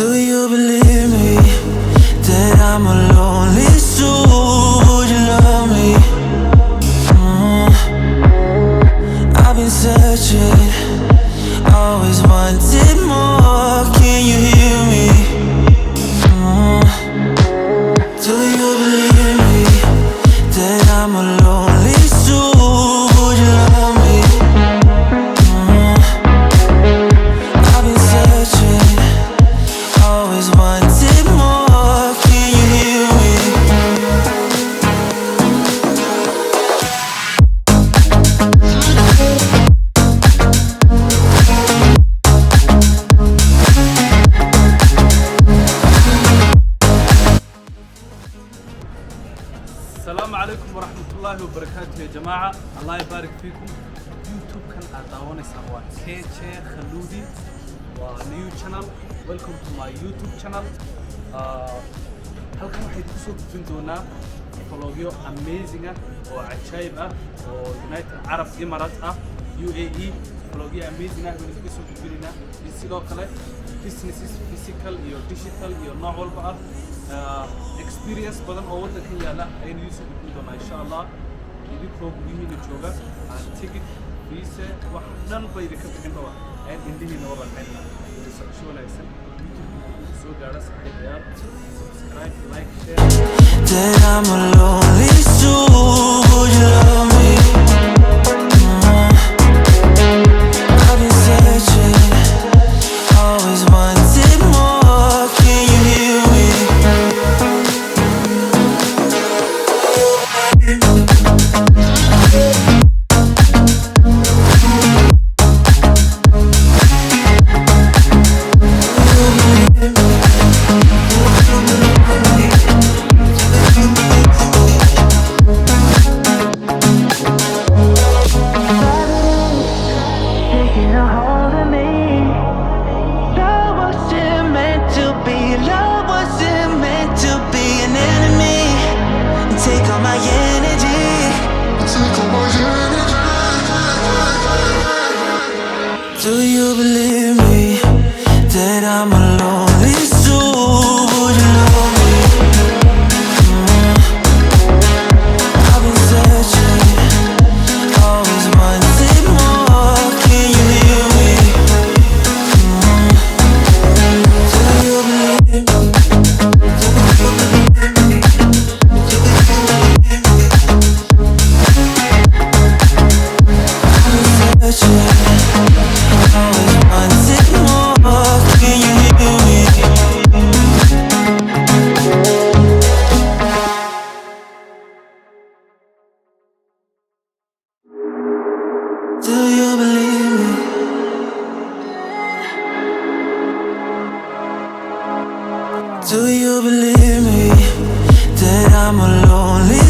Do you believe me that I'm a lonely soul? Would you love me? I've been searching, always wanted more. Can you hear me? Do you believe me that I'm a lonely soul? Would you love me? I've been searching, always wanted more. Can you hear me? السلام عليكم ورحمة الله وبركاته يا جماعة. الله يبارك فيكم. يوتيوب كان أداوني سوا كيتشي خلودي ونيو channel. Welcome to my YouTube channel. halkan waxay ku soo gudbin doonaa vlogyo amazing ah oo cajaa'ib ah oo United Arab Emirates ah UAE vlogyo amazing ah oo ku soo gudbinayna sidoo kale businesses physical iyo digital iyo nooc walba ah experience badan oo wadanka yaala aynu soo gudbin doonaa insha Allah idinkoo guryihiina jooga ticket visa wax dhan bay idinka bixin doonaa ay indhihiina wada xayna soo wanaagsan soo gaara saxiibayaal subscribe like share that I'm a lonely soul. Would you love me? I've been searching, always wanted more. Can you hear me? Taking a hold of me. Love wasn't meant to be. Love wasn't meant to be an enemy. Take all my energy. Do you believe me that I'm a lonely soul? Would you love me? I've been searching, always wanted more. Can you hear me? Do you believe me? I've been searching, always wanted more. Can you hear me? Do you believe me? Do you believe me that I'm a lonely